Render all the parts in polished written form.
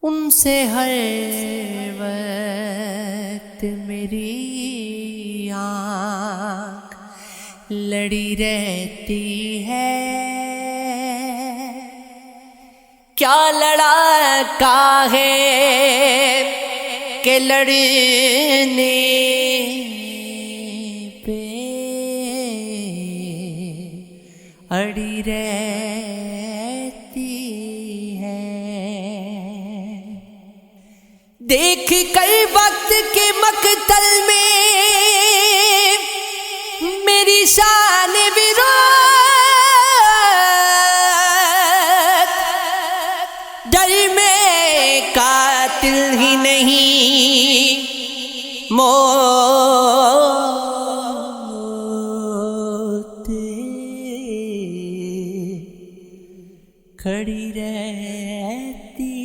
ان سے ہر وقت میری آنکھ لڑی رہتی ہے، کیا لڑا کا ہے کہ لڑنے پہ اڑی رہتی ہے۔ دیکھ کر وقت کے مقتل میں میری شان وراثت، ڈر میں قاتل ہی نہیں موت کھڑی رہتی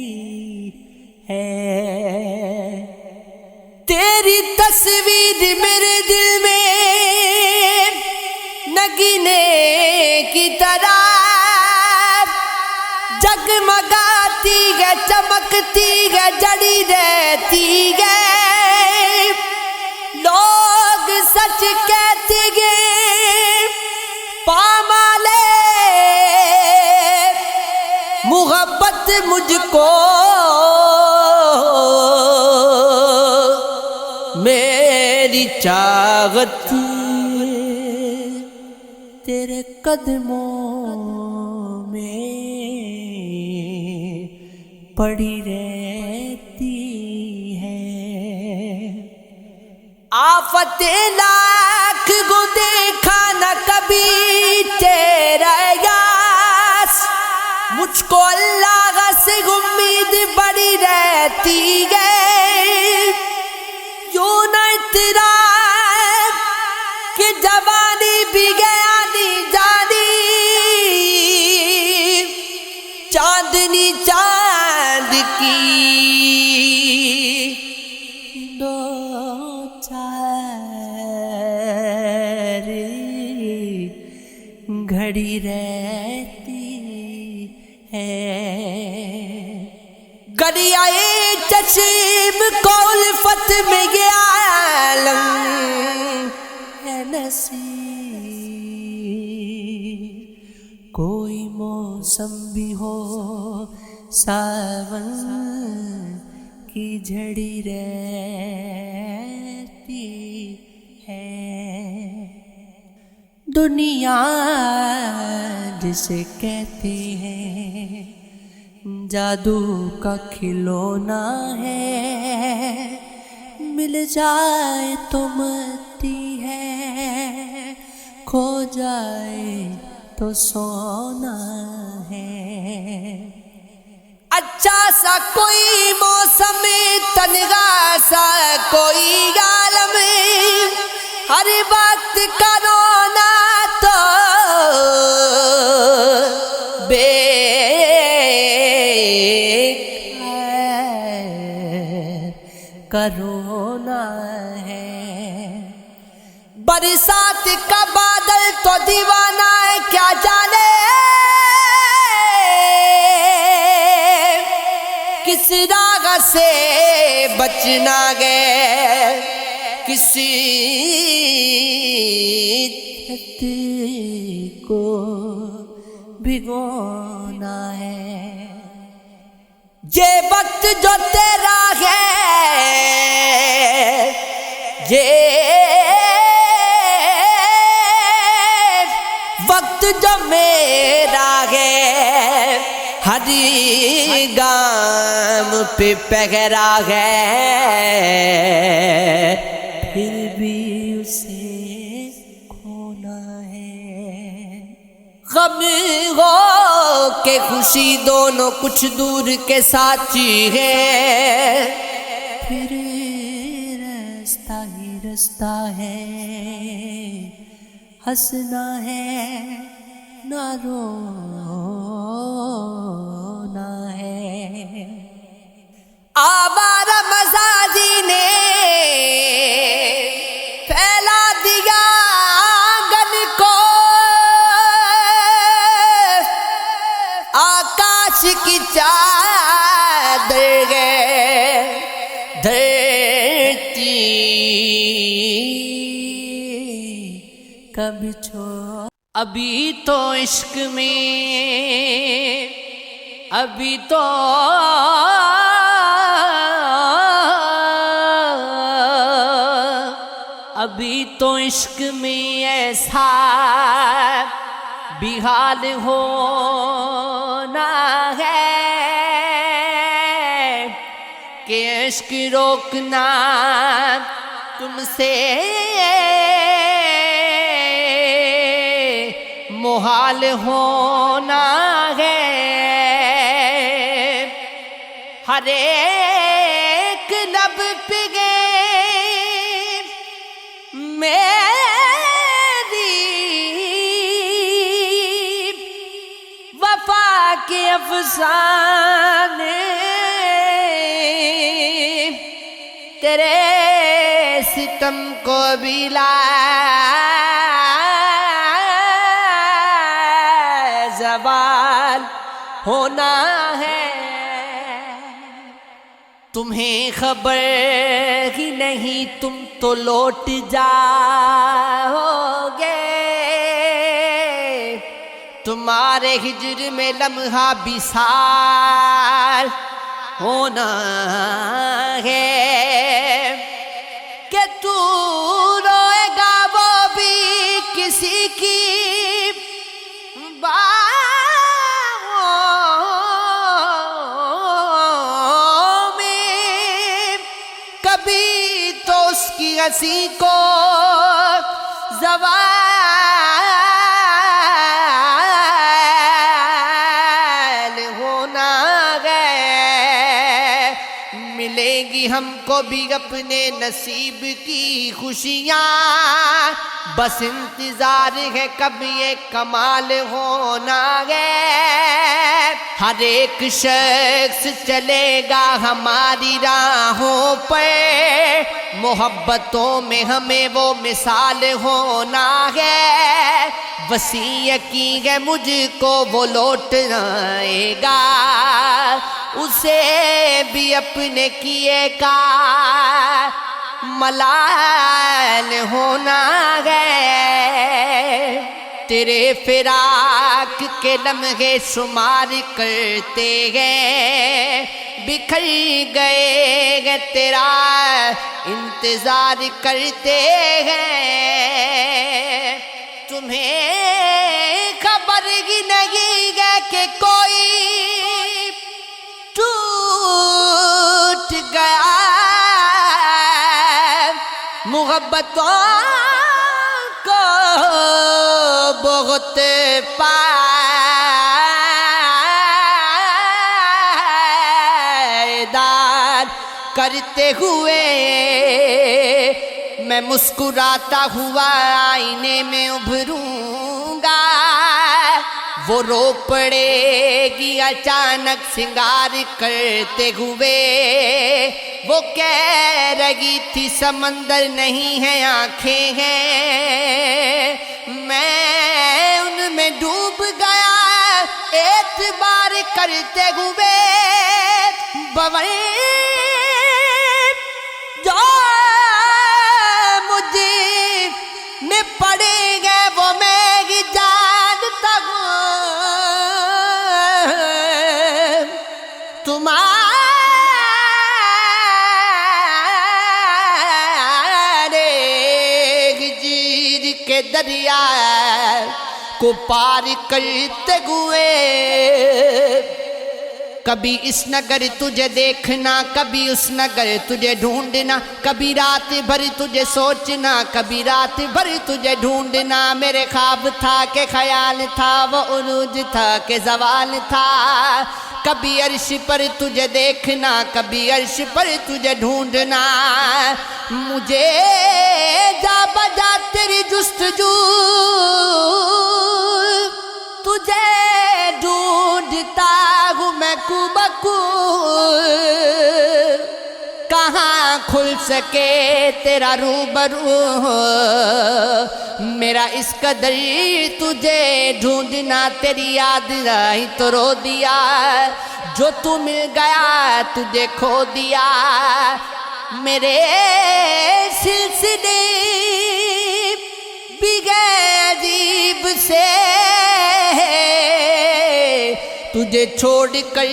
ہے۔ تیری تصویر میرے دل میں نگینے کی طرح جگمگاتی ہے، چمکتی ہے، جڑی رہتی ہے۔ لوگ سچ کہتے ہیں پامالے محبت مجھ کو میری چاہت تیرے قدموں میں پڑی رہتی ہے۔ آفت لاکھ کو دیکھا نہ کبھی تیرا یاس، مجھ کو اللہ سے امید بڑی رہتی ہے۔ یوں نہ اطراف کہ جوانی بھی گیا نہیں جانی، چاندنی چاند کی دو چار گھڑی رہتی ہے۔ گریائے چشم کو الفت میں یہ عالم ہے نصیب، کوئی موسم بھی ہو ساون کی جھڑی رہتی ہے۔ دنیا جسے کہتے ہیں جادو کا کھلونا ہے، مل جائے تو مٹی ہے، کھو جائے تو سونا ہے۔ اچھا سا کوئی موسم، تنہا سا کوئی عالم، ہر وقت کا رونا تو بے کرونا ہے۔ برسات کا بادل تو دیوانہ ہے، کیا جانے کس راگ سے بچنا گئے، کسی کو بھگونا ہے۔ یہ وقت جو تیرا ہے، یہ وقت جو میرا ہے، ہر گام پہ پہرا ہے، پھر بھی اسے کھونا ہے۔ غم ہو کہ خوشی دونوں کچھ دور کے ساتھی ہے، پھر رستہ ہی رستہ ہے۔ ہنسنا ہے نہ رونا ہے۔ آوارہ مزاجی نے پھیلا دیا آنگن کو، آکاش کی چادر دھرتی کبھی چھوڑ. ابھی تو عشق میں ابھی تو عشق میں ایسا بھی حال ہونا ہے کہ عشق روکنا تم سے محال ہونا ہے. ہر ایک لب پہ میری وفا کے افسانے تیرے ستم کو بھی زوال ہونا ہے. تمہیں خبر ہی نہیں تم تو لوٹ جاؤ گے. تمہارے ہجر میں لمحہ بھی سال ہونا ہے کہ تو روئے گا وہ بھی کسی کی کسی کو زوال ہونا ہے. ملے گی ہم کو بھی اپنے نصیب کی خوشیاں، بس انتظار ہے کب یہ کمال ہونا ہے. ہر ایک شخص چلے گا ہماری راہوں پر، محبتوں میں ہمیں وہ مثال ہونا ہے. وسیع کی ہے مجھ کو وہ لوٹ آئے گا، اسے بھی اپنے کیے کا ملال ہونا ہے. تیرے فراق کے لمحے شمار کرتے ہیں، بکھر گئے ہیں تیرا انتظار کرتے ہیں. تمہیں خبر ہی نہیں ہے کہ کوئی ٹوٹ گیا محبتوں کو بہت پائیدار کرتے ہوئے میں مسکراتا ہوا آئینے میں ابھروں گا. وہ رو پڑے گی اچانک سنگار کرتے ہوئے، وہ کہہ رہی تھی سمندر نہیں ہے آنکھیں ہیں، میں ان میں ڈوب گیا اعتبار کرتے ہوئے. بور جو مجھے میں پڑے گے وہ میں ہی جانتا ہوں. تمہارے ہجر کے دریا کو پار کرتے ہوئے کبھی اس نگر تجھے دیکھنا، کبھی اس نگر تجھے ڈھونڈنا، کبھی رات بھر تجھے سوچنا، کبھی رات بھر تجھے ڈھونڈنا. میرے خواب تھا کہ خیال تھا، وہ عروج تھا کہ زوال تھا. کبھی عرش پر تجھے دیکھنا، کبھی عرش پر تجھے ڈھونڈنا. مجھے جا بجا تیری جستجو، تجھے ڈھونڈتا ہوں میں کو بکو. کہاں کھل سکے تیرا روبرو، میرا اس قدر تجھے ڈھونڈنا. تیری یاد آئی تو رو دیا، جو تو مل گیا تجھے کھو دیا. میرے سلسلے بھی گئے عجیب سے، تجھے چھوڑ کر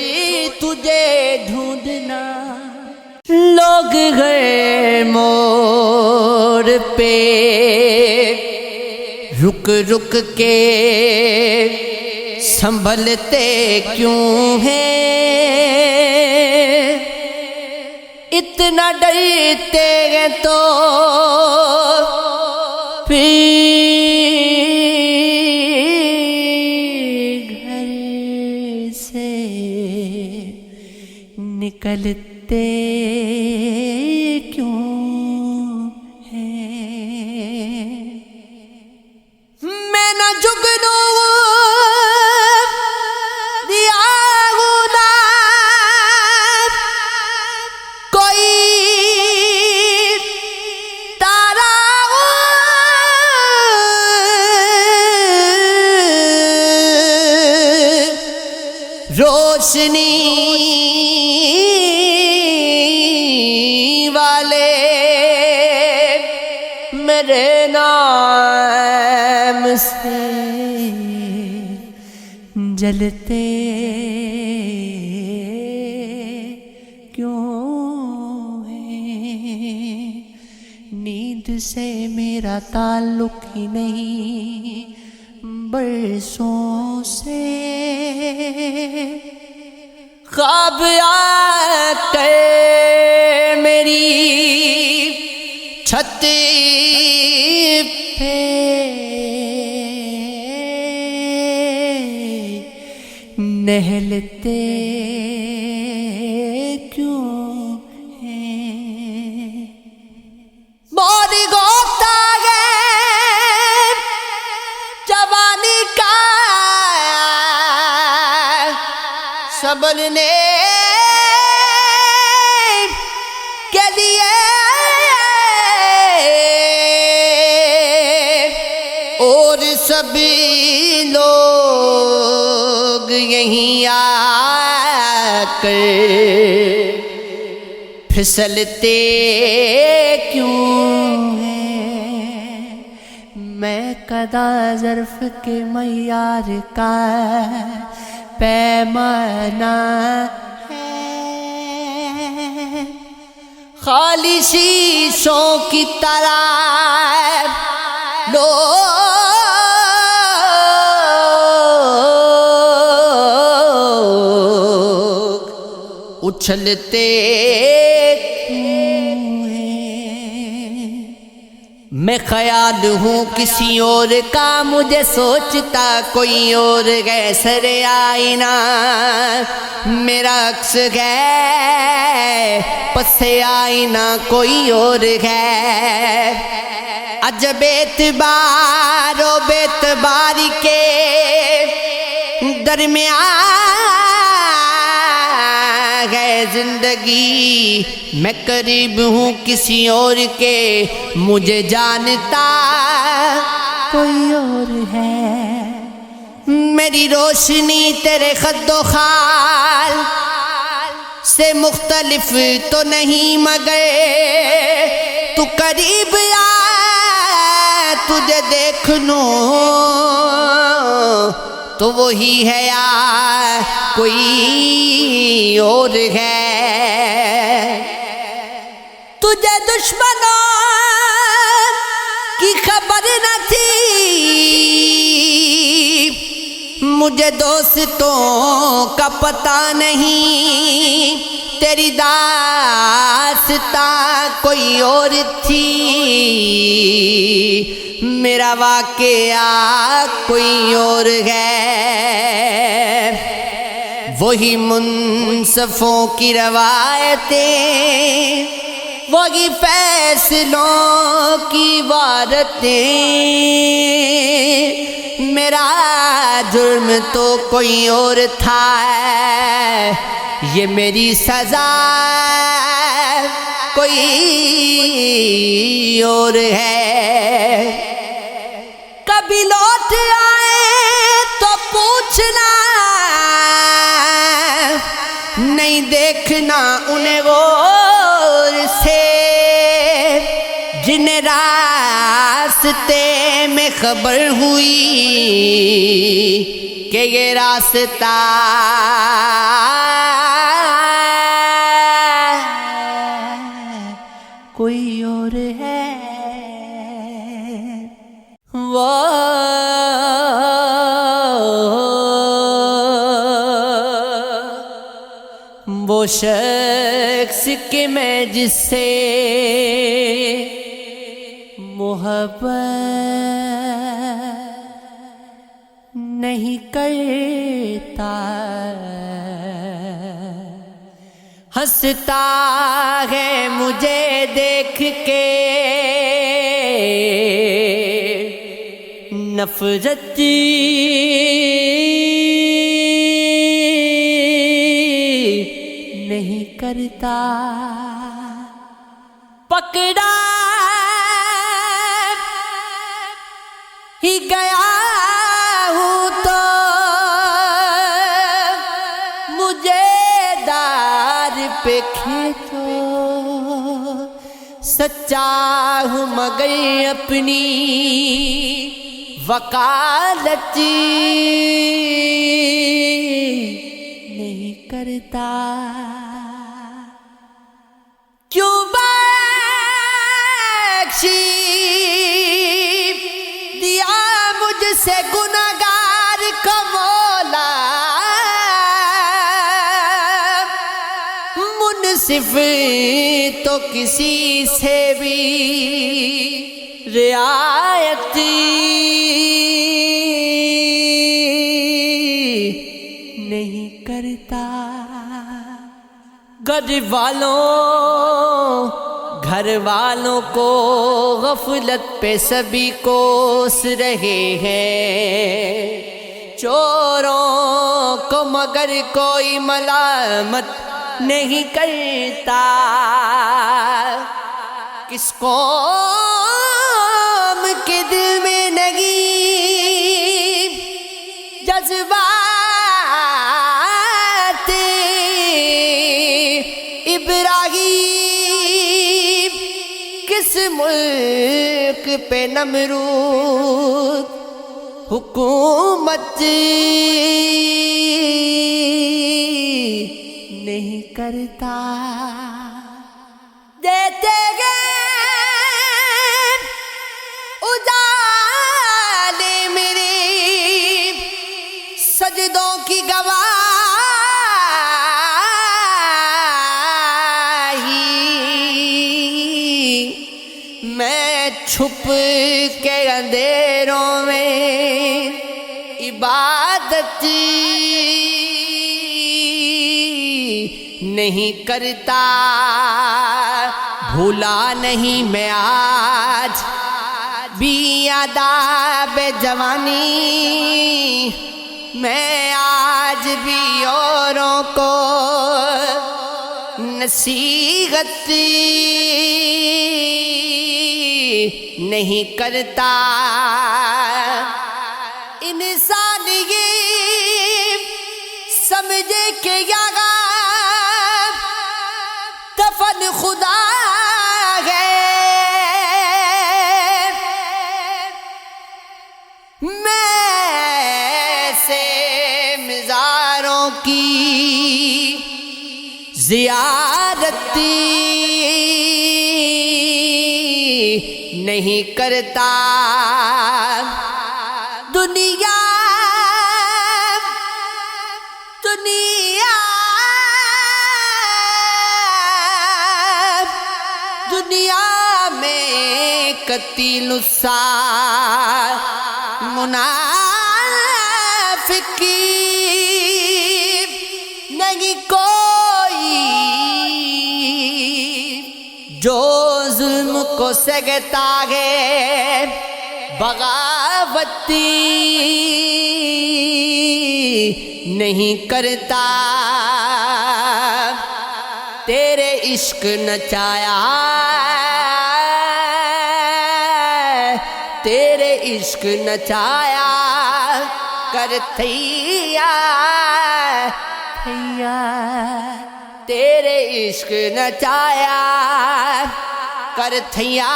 تجھے ڈھونڈنا، لوگ گئے موڑ پہ رک رک کے، سنبھلتے کیوں ہیں، اتنا ڈرتے ہیں تو پھر گھر سے نکلتے کیوں ہیں، میں نہ جگنوں روشنی والے میرے نام سے جلتے کیوں ہیں، نیند سے میرا تعلق ہی نہیں برسوں سے، خواب آتے میری چھت پہ نہلتے کیوں ہیں، بوری گوتا گئے جوانی کا سنبھلنے کے لیے، اور سبھی لوگ یہیں آ کر پھسلتے کیوں ہیں، میں قدا ظرف کے معیار کا پیمانہ ہے، خالی شیشوں کی طرح لوگ اچھلتے میں خیال ہوں کسی اور کا، مجھے سوچتا کوئی اور ہے، سر آئینہ میرا عکس ہے، پس آئینہ کوئی اور ہے، عجب اعتبار و بیعتبار کے درمیان ہے زندگی، میں قریب ہوں کسی اور کے، مجھے جانتا کوئی اور ہے، میری روشنی تیرے خد و خال سے مختلف تو نہیں، مگر تو قریب آ تجھے دیکھ لوں تو وہی ہے یا کوئی اور ہے، تجھے دشمنوں کی خبر نہ تھی، مجھے دوستوں کا پتہ نہیں، تیری داستاں کوئی اور تھی، میرا واقعہ کوئی اور ہے، وہی منصفوں کی روایتیں، وہی فیصلوں کی عبارتیں، میرا جرم تو کوئی اور تھا، یہ میری سزا کوئی اور ہے، کبھی لوٹ آئے تو پوچھنا، نہیں دیکھنا انہیں غور سے، راستے میں خبر ہوئی کہ یہ راستہ کوئی اور ہے، وہ شخص کہ میں جس سے محبت نہیں کرتا، ہنستا ہے مجھے دیکھ کے نفرت نہیں کرتا، پکڑا ہی گیا ہوں تو مجھے دار پہ کھینچو، سچا ہوں مگر اپنی وکالت نہیں کرتا، کیوں بخشی دیا مجھ سے گنہگار کو مولا، منصف تو کسی سے بھی رعایت نہیں کرتا، گھر والوں کو غفلت پہ سبھی کوس رہے ہیں، چوروں کو مگر کوئی ملامت نہیں کرتا، کس قوم کے دل میں نہیں جذبات ابراہیم، کس ملک پہ نمرود حکومت نہیں کرتا، دیتے گئے اجالے میرے سجدوں کی گواہی، میں چھپ کے اندھیروں میں عبادت نہیں کرتا، بھولا نہیں میں آج بھی آداب جوانی، میں آج بھی اوروں کو نصیحت نہیں کرتا، انسان یہ سمجھے کہ یہاں دفن خدا ہے، میں سے مزاروں کی زیارت نہیں کرتا، دنیا میں قتیل السار منافقی نہیں کوئی، جو ظلم کو سہتا ہے بغاوتی نہیں کرتا، تیرے عشق نچایا، تیرے عشق نچایا کر تھیا تیرے عشق نچایا کر تھیا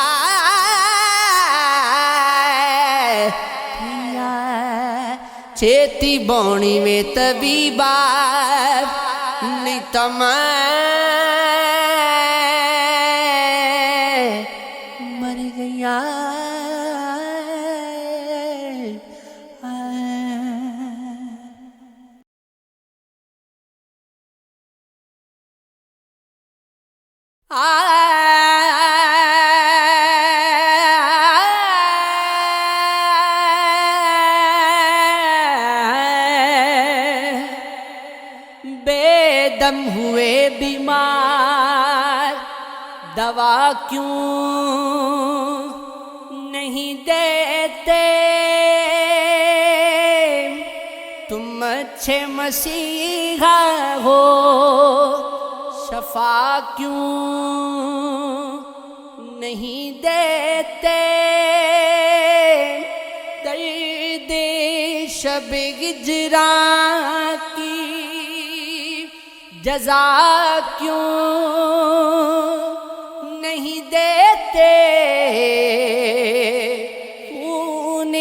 چھیتی بونی میں طبیبہ نہیں تو میں مر گیا بے دم ہوئے بیمار دوا کیوں نہیں دیتے تم اچھے مسیحا ہو شفا کیوں نہیں دیتے درد شب ہجراں کی جزا کیوں نہیں دیتے خون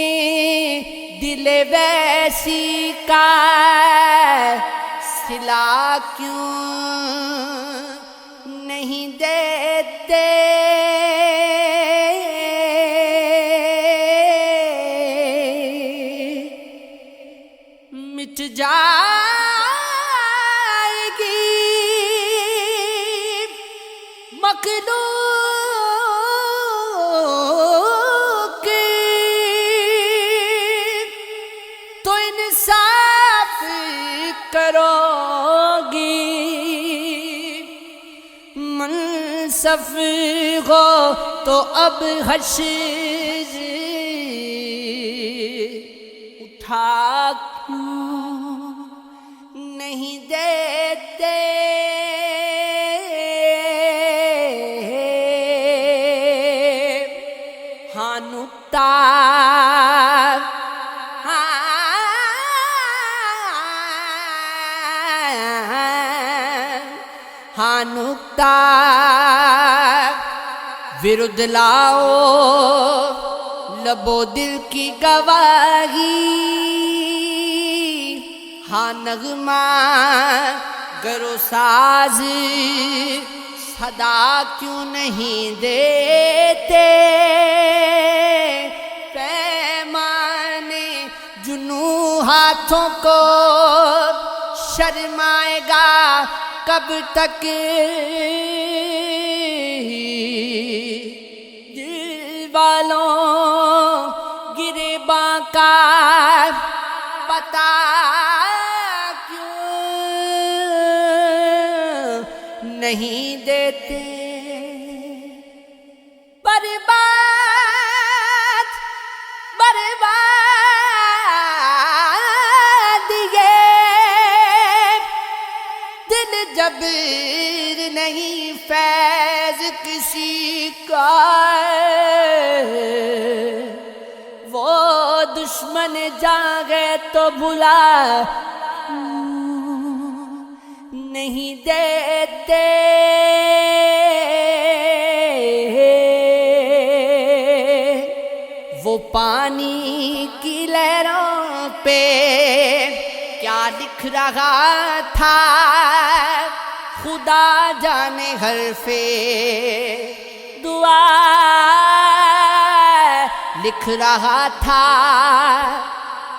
دل ویسی کا صلہ کیوں نہیں دیتے مٹ جائے گی مخلوق تو انصاف کرو گی منصف ہو تو اب حشر اٹھا کیوں نہیں دیتے ہاں نکتہ ہاں نکتہ ورد لاؤ لبو دل کی گواہی ہاں نغمہ گرو ساز صدا کیوں نہیں دیتے پیمانے جنوں ہاتھوں کو شرمائے گا کب تک دل والوں گریباں کا پتہ کیوں نہیں دیتے برباد برباد یہ دل جبر نہیں فیض کسی کا وہ دشمن جاگے تو بھلا نہیں دیتے وہ پانی کی لہروں پہ کیا لکھ رہا تھا خدا جانے حرف دعا لکھ رہا تھا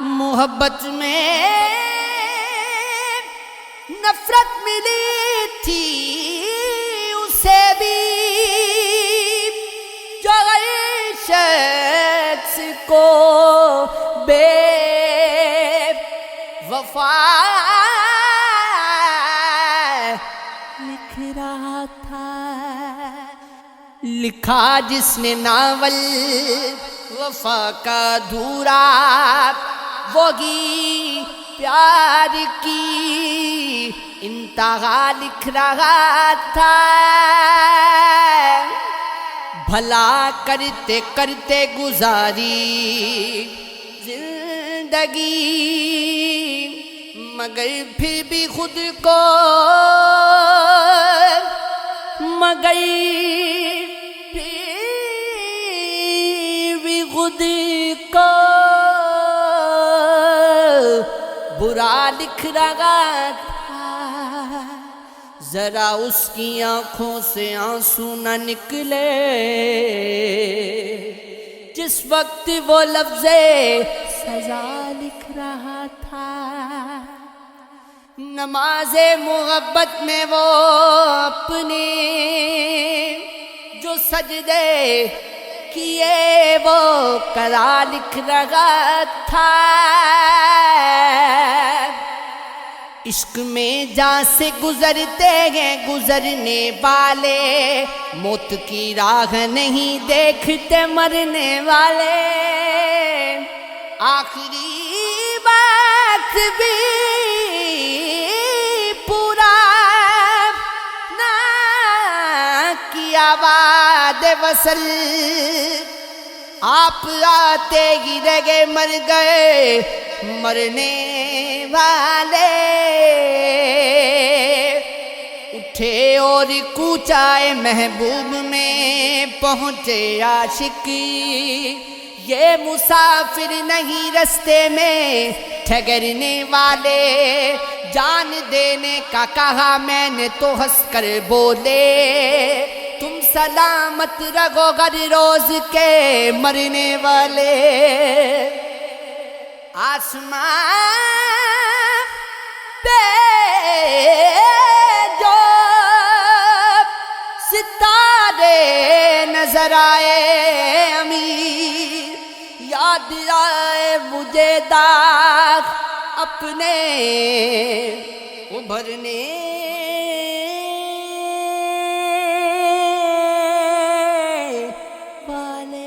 محبت میں نفرت ملی تھی اسے بھی جو غیر شخص کو بے وفا لکھ رہا تھا لکھا جس نے ناول وفا کا دھورا وہی پیار کی انتہا لکھ رہا تھا بھلا کرتے کرتے گزاری زندگی مگر پھر بھی خود کو مگر پھر بھی خود کو لکھ رہا تھا، ذرا اس کی آنکھوں سے آنسو نہ نکلے جس وقت وہ لفظ سزا لکھ رہا تھا۔ نماز محبت میں وہ اپنے جو سجدے کیے وہ قضا لکھ رہا تھا۔ عشق میں جان سے گزرتے ہیں گزرنے والے، موت کی راہ نہیں دیکھتے مرنے والے، آخری وقت بھی پورا نہ کیا وعد وصل، آپ آتے ہی رہ مر گئے مرنے والے، اٹھے اور کوچائے محبوب میں پہنچے عاشقی، یہ مسافر نہیں رستے میں ٹھہرنے والے، جان دینے کا کہا میں نے تو ہنس کر بولے، تم سلامت رہو گر روز کے مرنے والے۔ آسمان پہ جو ستارے نظر آئے امیر، یاد آئے مجھے داغ اپنے ابھرنے والے۔